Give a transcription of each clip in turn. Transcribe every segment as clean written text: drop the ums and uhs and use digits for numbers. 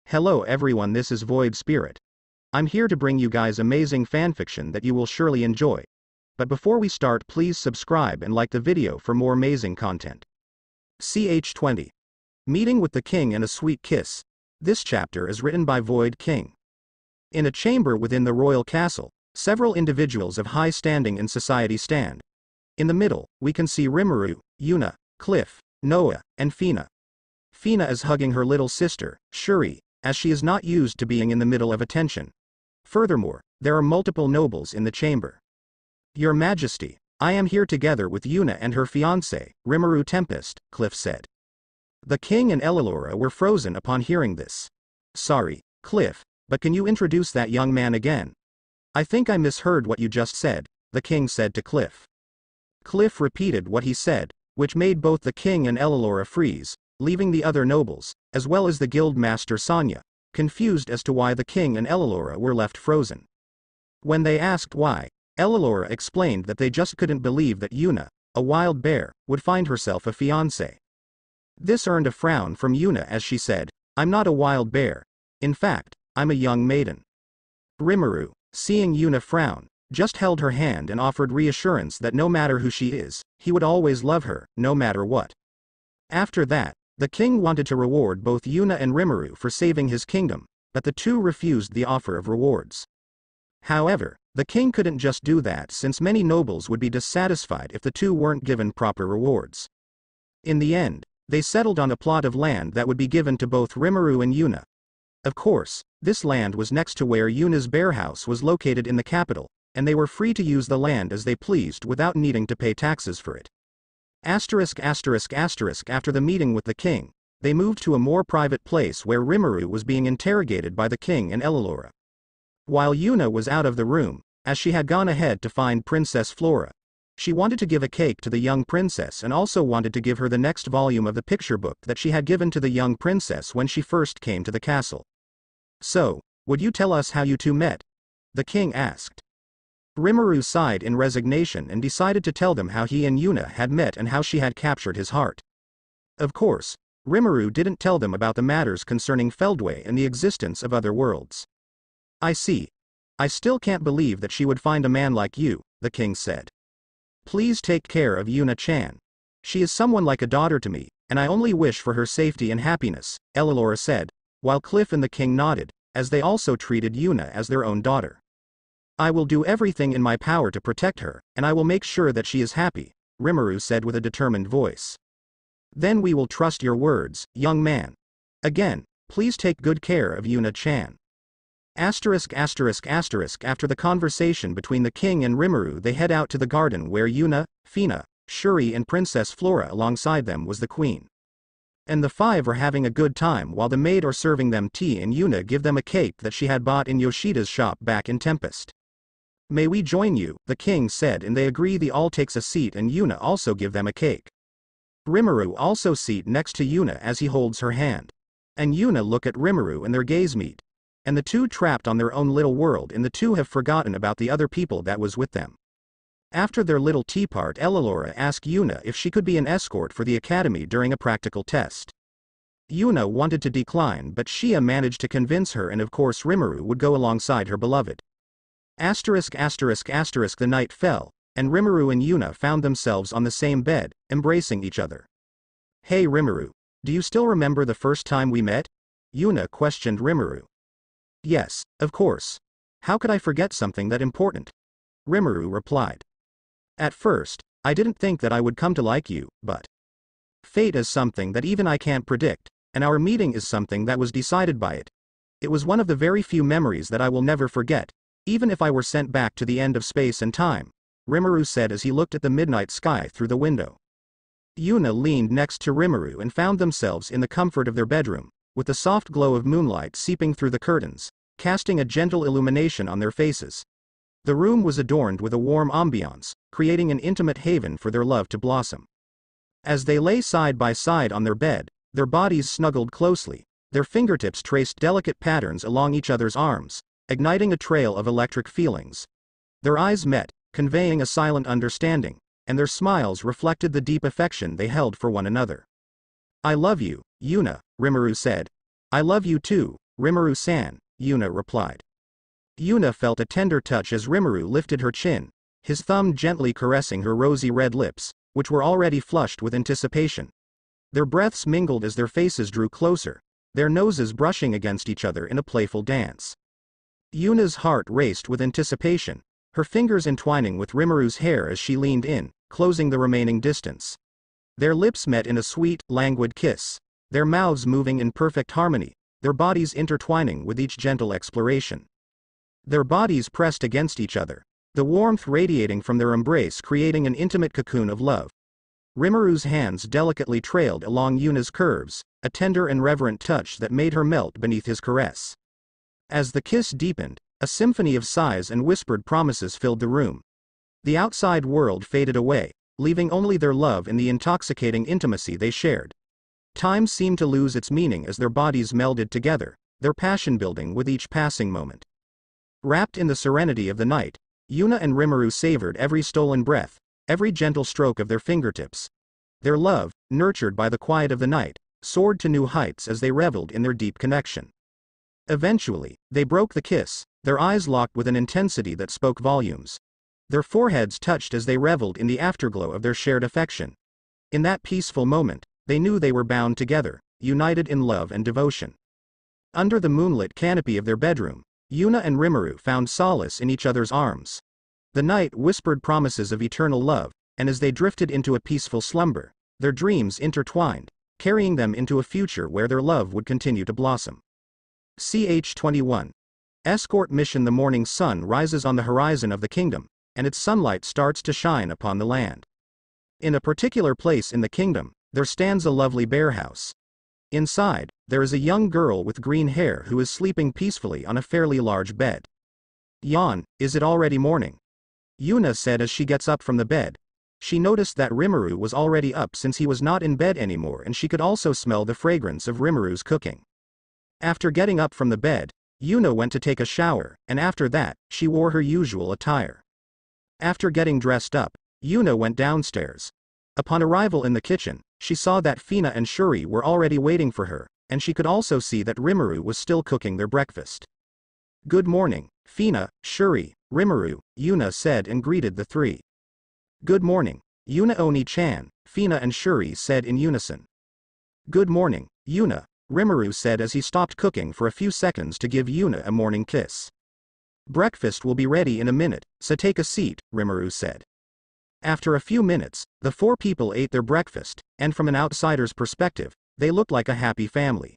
Hello everyone, this is Void Spirit. I'm here to bring you guys amazing fanfiction that you will surely enjoy. But before we start, please subscribe and like the video for more amazing content. CH20. Meeting with the King and a Sweet Kiss. This chapter is written by Void King. In a chamber within the royal castle, several individuals of high standing in society stand. In the middle, we can see Rimuru, Yuna, Cliff, Noah, and Fina. Fina is hugging her little sister, Shuri, as she is not used to being in the middle of attention. Furthermore, there are multiple nobles in the chamber. Your Majesty, I am here together with Yuna and her fiancé, Rimuru Tempest, Cliff said. The king and Elilora were frozen upon hearing this. Sorry, Cliff, but can you introduce that young man again? I think I misheard what you just said, the king said to Cliff. Cliff repeated what he said, which made both the king and Elilora freeze, leaving the other nobles, as well as the guild master Sonya, confused as to why the king and Elilora were left frozen. When they asked why, Elilora explained that they just couldn't believe that Yuna, a wild bear, would find herself a fiancé. This earned a frown from Yuna as she said, I'm not a wild bear. In fact, I'm a young maiden. Rimuru, seeing Yuna frown, just held her hand and offered reassurance that no matter who she is, he would always love her, no matter what. After that, the king wanted to reward both Yuna and Rimuru for saving his kingdom, but the two refused the offer of rewards. However, the king couldn't just do that since many nobles would be dissatisfied if the two weren't given proper rewards. In the end, they settled on a plot of land that would be given to both Rimuru and Yuna. Of course, this land was next to where Yuna's bear house was located in the capital, and they were free to use the land as they pleased without needing to pay taxes for it. After the meeting with the king, they moved to a more private place where Rimuru was being interrogated by the king and Elilora. While Yuna was out of the room, as she had gone ahead to find Princess Flora. She wanted to give a cake to the young princess and also wanted to give her the next volume of the picture book that she had given to the young princess when she first came to the castle. So, would you tell us how you two met? The king asked. Rimuru sighed in resignation and decided to tell them how he and Yuna had met and how she had captured his heart. Of course, Rimuru didn't tell them about the matters concerning Feldway and the existence of other worlds. I see. I still can't believe that she would find a man like you, the king said. Please take care of Yuna-chan. She is someone like a daughter to me, and I only wish for her safety and happiness, Elilora said, while Cliff and the king nodded, as they also treated Yuna as their own daughter. I will do everything in my power to protect her, and I will make sure that she is happy, Rimuru said with a determined voice. Then we will trust your words, young man. Again, please take good care of Yuna-chan. After the conversation between the king and Rimuru, they head out to the garden where Yuna, Fina, Shuri and Princess Flora alongside them was the queen. And the five are having a good time while the maid are serving them tea and Yuna give them a cake that she had bought in Yoshida's shop back in Tempest. May we join you, the king said, and they agree. They all takes a seat and Yuna also give them a cake. Rimuru also seat next to Yuna as he holds her hand. And Yuna look at Rimuru and their gaze meet. And the two trapped on their own little world and the two have forgotten about the other people that was with them. After their little tea part, Elilora asked Yuna if she could be an escort for the academy during a practical test. Yuna wanted to decline but Shia managed to convince her and of course Rimuru would go alongside her beloved. The night fell, and Rimuru and Yuna found themselves on the same bed, embracing each other. Hey Rimuru, do you still remember the first time we met? Yuna questioned Rimuru. Yes, of course. How could I forget something that important? Rimuru replied. At first, I didn't think that I would come to like you, but fate is something that even I can't predict, and our meeting is something that was decided by it. It was one of the very few memories that I will never forget, even if I were sent back to the end of space and time, Rimuru said as he looked at the midnight sky through the window. Yuna leaned next to Rimuru and found themselves in the comfort of their bedroom, with the soft glow of moonlight seeping through the curtains, casting a gentle illumination on their faces. The room was adorned with a warm ambiance, creating an intimate haven for their love to blossom. As they lay side by side on their bed, their bodies snuggled closely, their fingertips traced delicate patterns along each other's arms, igniting a trail of electric feelings. Their eyes met, conveying a silent understanding, and their smiles reflected the deep affection they held for one another. I love you, Yuna, Rimuru said. I love you too, Rimuru-san, Yuna replied. Yuna felt a tender touch as Rimuru lifted her chin, his thumb gently caressing her rosy red lips, which were already flushed with anticipation. Their breaths mingled as their faces drew closer, their noses brushing against each other in a playful dance. Yuna's heart raced with anticipation, her fingers entwining with Rimuru's hair as she leaned in, closing the remaining distance. Their lips met in a sweet, languid kiss, their mouths moving in perfect harmony, their bodies intertwining with each gentle exploration. Their bodies pressed against each other, the warmth radiating from their embrace creating an intimate cocoon of love. Rimuru's hands delicately trailed along Yuna's curves, a tender and reverent touch that made her melt beneath his caress. As the kiss deepened, a symphony of sighs and whispered promises filled the room. The outside world faded away, leaving only their love and the intoxicating intimacy they shared. Time seemed to lose its meaning as their bodies melded together, their passion building with each passing moment. Wrapped in the serenity of the night, Yuna and Rimuru savored every stolen breath, every gentle stroke of their fingertips. Their love, nurtured by the quiet of the night, soared to new heights as they reveled in their deep connection. Eventually, they broke the kiss, their eyes locked with an intensity that spoke volumes. Their foreheads touched as they reveled in the afterglow of their shared affection. In that peaceful moment, they knew they were bound together, united in love and devotion. Under the moonlit canopy of their bedroom, Yuna and Rimuru found solace in each other's arms. The night whispered promises of eternal love, and as they drifted into a peaceful slumber, their dreams intertwined, carrying them into a future where their love would continue to blossom. CH-21. Escort mission. The morning sun rises on the horizon of the kingdom, and its sunlight starts to shine upon the land. In a particular place in the kingdom, there stands a lovely bear house. Inside, there is a young girl with green hair who is sleeping peacefully on a fairly large bed. Yawn, is it already morning? Yuna said as she gets up from the bed. She noticed that Rimuru was already up since he was not in bed anymore, and she could also smell the fragrance of Rimuru's cooking. After getting up from the bed, Yuna went to take a shower, and after that, she wore her usual attire. After getting dressed up, Yuna went downstairs. Upon arrival in the kitchen, she saw that Fina and Shuri were already waiting for her, and she could also see that Rimuru was still cooking their breakfast. Good morning, Fina, Shuri, Rimuru, Yuna said and greeted the three. Good morning, Yuna. Oni-chan, Fina and Shuri said in unison. Good morning, Yuna, Rimuru said as he stopped cooking for a few seconds to give Yuna a morning kiss. Breakfast will be ready in a minute, so take a seat, Rimuru said. After a few minutes, the four people ate their breakfast, and from an outsider's perspective, they looked like a happy family.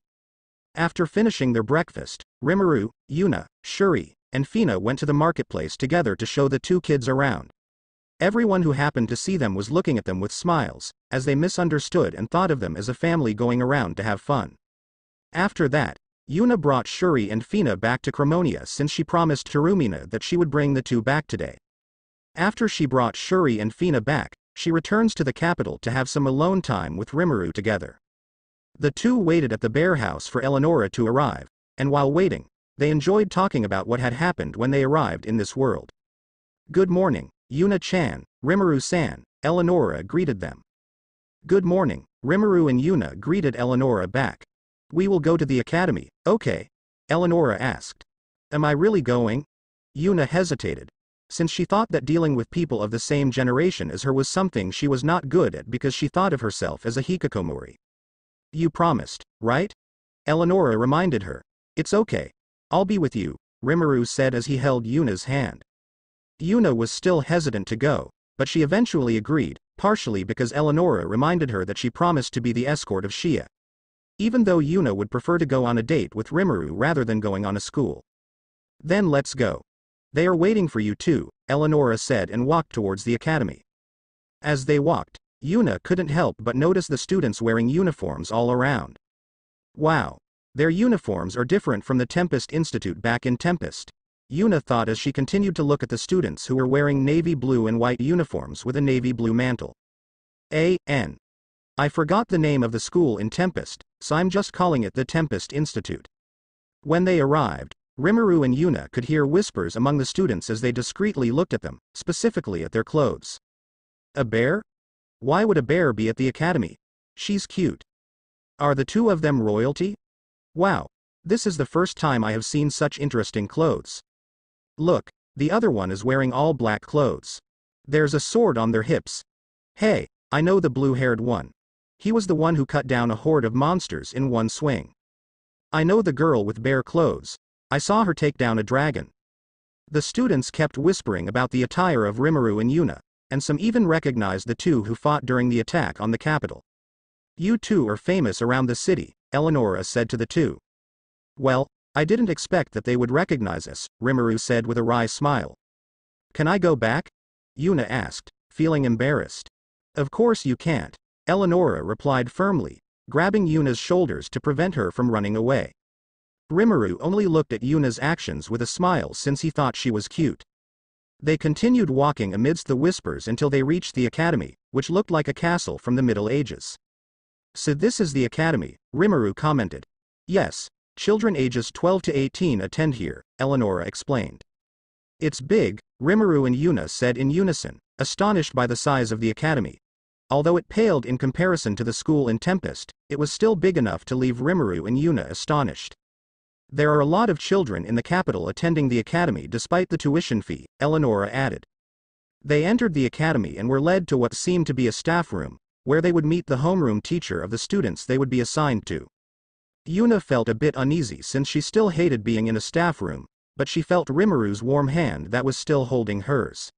After finishing their breakfast, Rimuru, Yuna, Shuri, and Fina went to the marketplace together to show the two kids around. Everyone who happened to see them was looking at them with smiles, as they misunderstood and thought of them as a family going around to have fun. After that, Yuna brought Shuri and Fina back to Cremonia since she promised Terumina that she would bring the two back today. After she brought Shuri and Fina back, she returns to the capital to have some alone time with Rimuru together. The two waited at the bear house for Eleonora to arrive, and while waiting, they enjoyed talking about what had happened when they arrived in this world. Good morning, Yuna-chan, Rimuru-san, Eleonora greeted them. Good morning, Rimuru and Yuna greeted Eleonora back. We will go to the academy, okay? Eleonora asked. Am I really going? Yuna hesitated, since she thought that dealing with people of the same generation as her was something she was not good at because she thought of herself as a hikikomori. You promised, right? Eleonora reminded her. It's okay. I'll be with you, Rimuru said as he held Yuna's hand. Yuna was still hesitant to go, but she eventually agreed, partially because Eleonora reminded her that she promised to be the escort of Shia. Even though Yuna would prefer to go on a date with Rimuru rather than going on a school. Then let's go. They are waiting for you too, Eleonora said and walked towards the academy. As they walked, Yuna couldn't help but notice the students wearing uniforms all around. Wow. Their uniforms are different from the Tempest Institute back in Tempest, Yuna thought as she continued to look at the students who were wearing navy blue and white uniforms with a navy blue mantle. I forgot the name of the school in Tempest, so I'm just calling it the Tempest Institute. When they arrived, Rimuru and Yuna could hear whispers among the students as they discreetly looked at them, specifically at their clothes. A bear? Why would a bear be at the academy? She's cute. Are the two of them royalty? Wow, This is the first time I have seen such interesting clothes. Look, the other one is wearing all black clothes. There's a sword on their hips. Hey, I know the blue-haired one. He was the one who cut down a horde of monsters in one swing. I know the girl with bare clothes. I saw her take down a dragon. The students kept whispering about the attire of Rimuru and Yuna, and some even recognized the two who fought during the attack on the capital. You two are famous around the city, Eleonora said to the two. Well, I didn't expect that they would recognize us, Rimuru said with a wry smile. Can I go back? Yuna asked, feeling embarrassed. Of course you can't, Eleonora replied firmly, grabbing Yuna's shoulders to prevent her from running away. Rimuru only looked at Yuna's actions with a smile since he thought she was cute. They continued walking amidst the whispers until they reached the academy, which looked like a castle from the Middle Ages. So this is the academy, Rimuru commented. Yes, children ages 12 to 18 attend here, Eleonora explained. It's big, Rimuru and Yuna said in unison, astonished by the size of the academy. Although it paled in comparison to the school in Tempest, it was still big enough to leave Rimuru and Yuna astonished. There are a lot of children in the capital attending the academy despite the tuition fee, Eleonora added. They entered the academy and were led to what seemed to be a staff room, where they would meet the homeroom teacher of the students they would be assigned to. Yuna felt a bit uneasy since she still hated being in a staff room, but she felt Rimuru's warm hand that was still holding hers.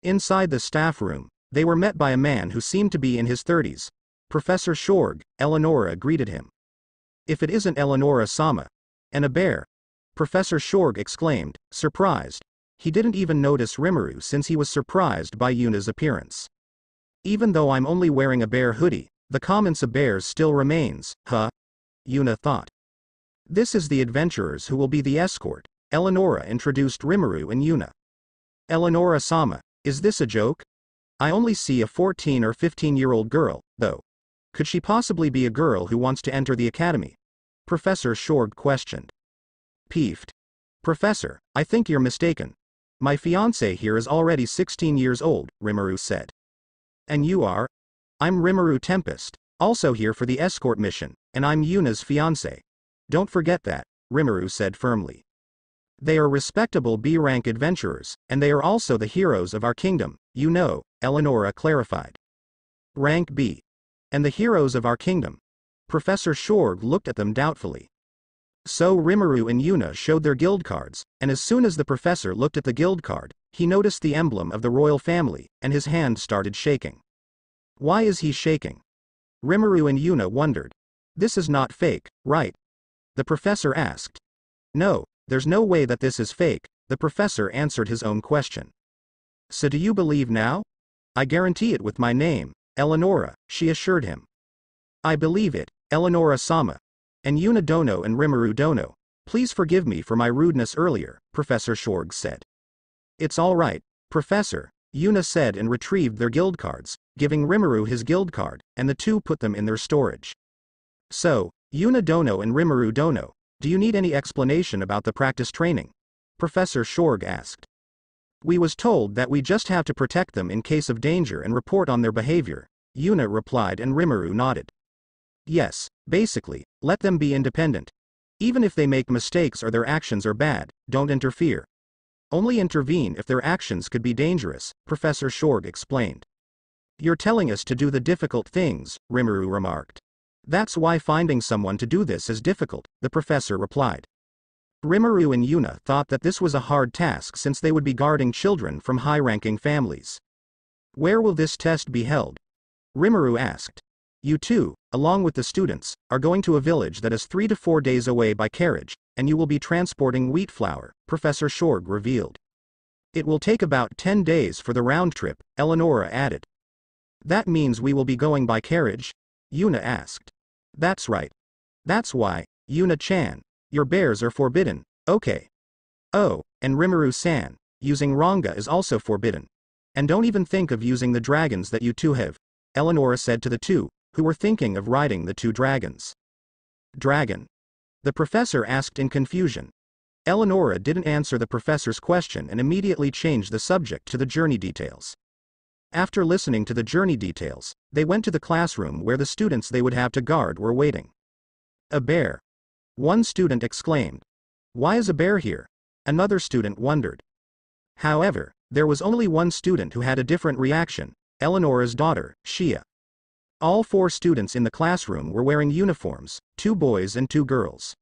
Inside the staff room, they were met by a man who seemed to be in his 30s. Professor Shorg, Eleonora greeted him. If it isn't Eleonora-sama. And a bear? Professor Shorg exclaimed, surprised. He didn't even notice Rimuru since he was surprised by Yuna's appearance. Even though I'm only wearing a bear hoodie, the comments of bears still remains, huh? Yuna thought. This is the adventurers who will be the escort, Eleonora introduced Rimuru and Yuna. Eleonora-sama, is this a joke? I only see a 14 or 15-year-old girl, though. Could she possibly be a girl who wants to enter the academy? Professor Shorg questioned. Peeved. Professor, I think you're mistaken. My fiancé here is already 16 years old, Rimuru said. And you are? I'm Rimuru Tempest, also here for the escort mission, and I'm Yuna's fiancé. Don't forget that, Rimuru said firmly. They are respectable B-rank adventurers, and they are also the heroes of our kingdom, you know, Eleonora clarified. Rank B. And the heroes of our kingdom. Professor Shorg looked at them doubtfully. So Rimuru and Yuna showed their guild cards, and as soon as the professor looked at the guild card, he noticed the emblem of the royal family, and his hand started shaking. Why is he shaking? Rimuru and Yuna wondered. This is not fake, right? The professor asked. No, there's no way that this is fake, the professor answered his own question. So do you believe now? I guarantee it with my name, Eleonora, she assured him. I believe it, Eleonora-sama. And Yuna Dono and Rimuru Dono. Please forgive me for my rudeness earlier, Professor Shorg said. It's all right, Professor, Yuna said and retrieved their guild cards, giving Rimuru his guild card, and the two put them in their storage. So, Yuna Dono and Rimuru Dono, do you need any explanation about the practice training? Professor Shorg asked. We was told that we just have to protect them in case of danger and report on their behavior, Yuna replied and Rimuru nodded. Yes, basically, let them be independent. Even if they make mistakes or their actions are bad, don't interfere. Only intervene if their actions could be dangerous, Professor Shorg explained. You're telling us to do the difficult things, Rimuru remarked. That's why finding someone to do this is difficult, the professor replied. Rimuru and Yuna thought that this was a hard task since they would be guarding children from high-ranking families. Where will this test be held? Rimuru asked. You two, along with the students, are going to a village that is 3 to 4 days away by carriage, and you will be transporting wheat flour, Professor Shorg revealed. It will take about 10 days for the round trip, Eleonora added. That means we will be going by carriage? Yuna asked. That's right. That's why, Yuna-chan, your bears are forbidden, okay. Oh, and Rimuru-san, using Ranga is also forbidden. And don't even think of using the dragons that you two have, Eleonora said to the two, who were thinking of riding the 2 dragons. Dragon? The professor asked in confusion. Eleonora didn't answer the professor's question and immediately changed the subject to the journey details. After listening to the journey details, they went to the classroom where the students they would have to guard were waiting. A bear. One student exclaimed. Why is a bear here? Another student wondered. However, there was only one student who had a different reaction, Eleonora's daughter, Shia. All 4 students in the classroom were wearing uniforms, 2 boys and 2 girls.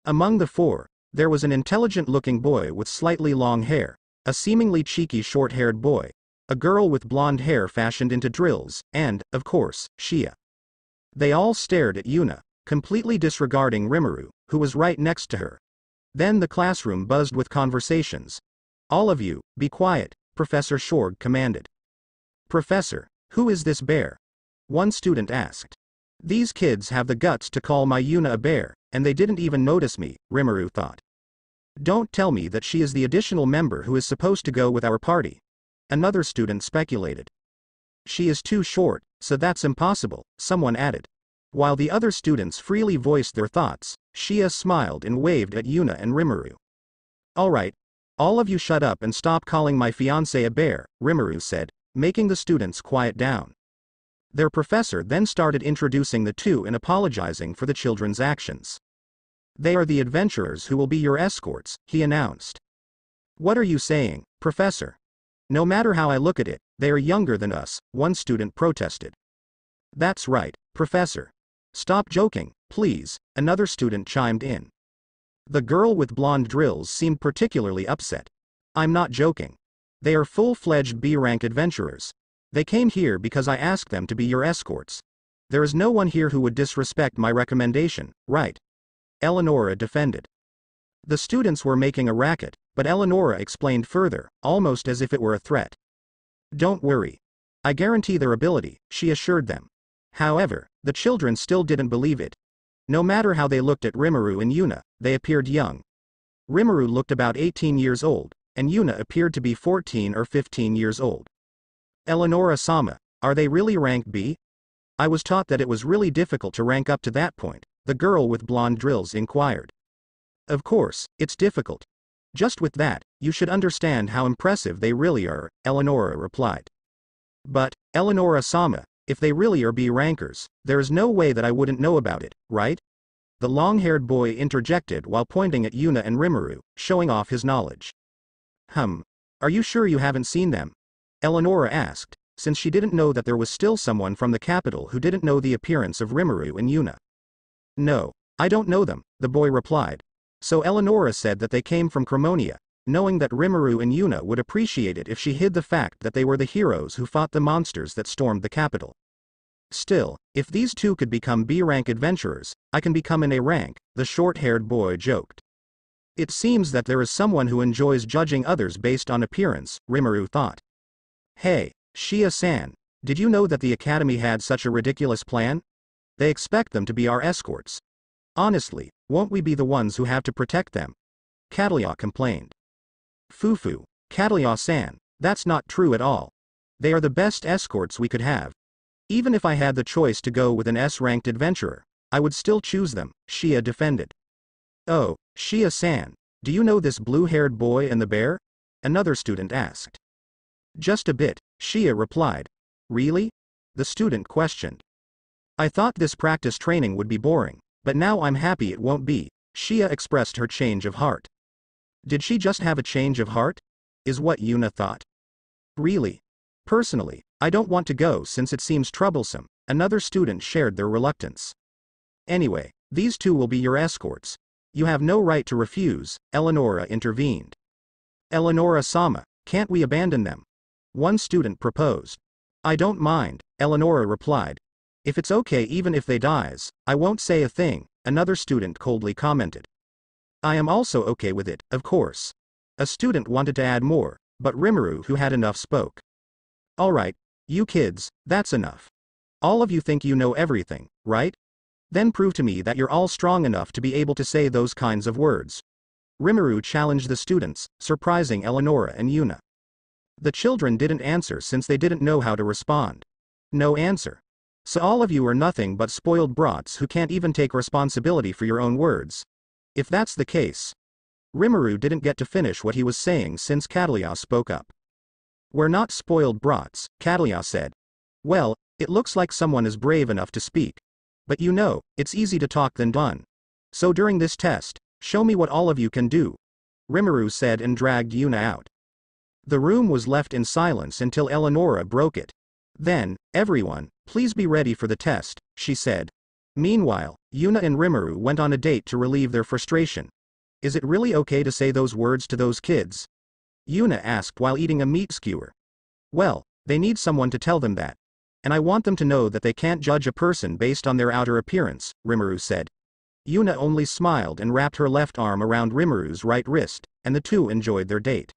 Among the 4, there was an intelligent-looking boy with slightly long hair, a seemingly cheeky short-haired boy, a girl with blonde hair fashioned into drills, and, of course, Shia. They all stared at Yuna, completely disregarding Rimuru, who was right next to her. Then the classroom buzzed with conversations. All of you, be quiet, Professor Shorg commanded. Professor, who is this bear? One student asked. These kids have the guts to call my Yuna a bear, and they didn't even notice me, Rimuru thought. Don't tell me that she is the additional member who is supposed to go with our party. Another student speculated. She is too short, so that's impossible, someone added. While the other students freely voiced their thoughts, Shia smiled and waved at Yuna and Rimuru. Alright, all of you shut up and stop calling my fiancé a bear, Rimuru said, making the students quiet down. Their professor then started introducing the two and apologizing for the children's actions. They are the adventurers who will be your escorts, he announced. What are you saying, Professor? No matter how I look at it, they are younger than us, one student protested. That's right, Professor. Stop joking, please, another student chimed in. The girl with blonde drills seemed particularly upset. I'm not joking. They are full-fledged B-rank adventurers. They came here because I asked them to be your escorts. There is no one here who would disrespect my recommendation, right? Eleonora defended. The students were making a racket, but Eleonora explained further, almost as if it were a threat. Don't worry. I guarantee their ability, she assured them. However, the children still didn't believe it. No matter how they looked at Rimuru and Yuna, they appeared young. Rimuru looked about 18 years old, and Yuna appeared to be 14 or 15 years old. Eleonora-sama, are they really rank B? I was taught that it was really difficult to rank up to that point, the girl with blonde drills inquired. Of course, it's difficult. Just with that, you should understand how impressive they really are, Eleonora replied. But, Eleonora-sama, if they really are B rankers, there is no way that I wouldn't know about it, right? The long-haired boy interjected while pointing at Yuna and Rimuru, showing off his knowledge. Are you sure you haven't seen them? Eleonora asked, since she didn't know that there was still someone from the capital who didn't know the appearance of Rimuru and Yuna. No, I don't know them, the boy replied. So Eleonora said that they came from Cremonia, knowing that Rimuru and Yuna would appreciate it if she hid the fact that they were the heroes who fought the monsters that stormed the capital. Still, if these two could become B-rank adventurers, I can become an A rank, the short-haired boy joked. It seems that there is someone who enjoys judging others based on appearance, Rimuru thought. Hey, Shia-san, did you know that the academy had such a ridiculous plan? They expect them to be our escorts. Honestly, won't we be the ones who have to protect them? Catalia complained. Fufu, Catalia-san, that's not true at all. They are the best escorts we could have. Even if I had the choice to go with an S-ranked adventurer, I would still choose them, Shia defended. Oh, Shia-san, do you know this blue-haired boy and the bear? Another student asked. Just a bit, Shia replied. Really? The student questioned. I thought this practice training would be boring, but now I'm happy it won't be, Shia expressed her change of heart. Did she just have a change of heart? Is what Yuna thought. Really? Personally, I don't want to go since it seems troublesome, another student shared their reluctance. Anyway, these two will be your escorts. You have no right to refuse, Eleonora intervened. Eleonora-sama, can't we abandon them? One student proposed. I don't mind, Eleonora replied. If it's okay even if they dies, I won't say a thing, another student coldly commented. I am also okay with it, of course. A student wanted to add more, but Rimuru who had enough spoke. Alright, you kids, that's enough. All of you think you know everything, right? Then prove to me that you're all strong enough to be able to say those kinds of words. Rimuru challenged the students, surprising Eleonora and Yuna. The children didn't answer since they didn't know how to respond. No answer. So all of you are nothing but spoiled brats who can't even take responsibility for your own words. If that's the case. Rimuru didn't get to finish what he was saying since Catalia spoke up. We're not spoiled brats, Catalia said. Well, it looks like someone is brave enough to speak. But you know, it's easy to talk than done. So during this test, show me what all of you can do, Rimuru said and dragged Yuna out. The room was left in silence until Eleonora broke it. Then, everyone, please be ready for the test, she said. Meanwhile, Yuna and Rimuru went on a date to relieve their frustration. Is it really okay to say those words to those kids? Yuna asked while eating a meat skewer. Well, they need someone to tell them that. And I want them to know that they can't judge a person based on their outer appearance, Rimuru said. Yuna only smiled and wrapped her left arm around Rimuru's right wrist, and the two enjoyed their date.